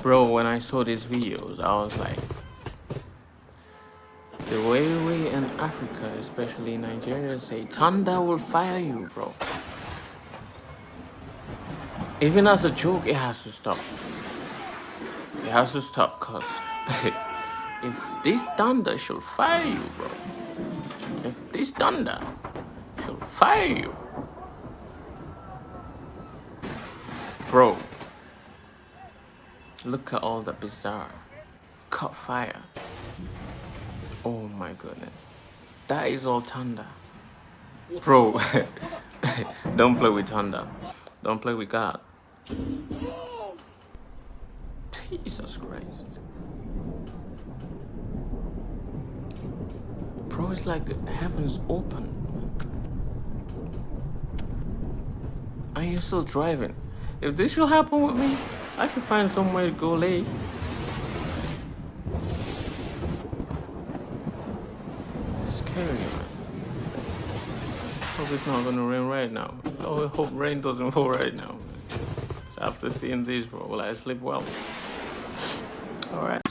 Bro, when I saw these videos, I was like, the way we in Africa, especially Nigeria, say thunder will fire you, bro. Even as a joke, it has to stop. It has to stop, cause if this thunder should fire you, bro. If this thunder should fire you, bro. Look at all the bizarre. Caught fire. Oh my goodness. That is all thunder. Bro, don't play with thunder. Don't play with God. Jesus Christ. Bro, it's like the heavens open. Are you still driving? If this should happen with me, I should find somewhere to go lay. Scary, man. Hope it's not gonna rain right now. I hope rain doesn't fall right now. After seeing this, bro, will I sleep well? Alright.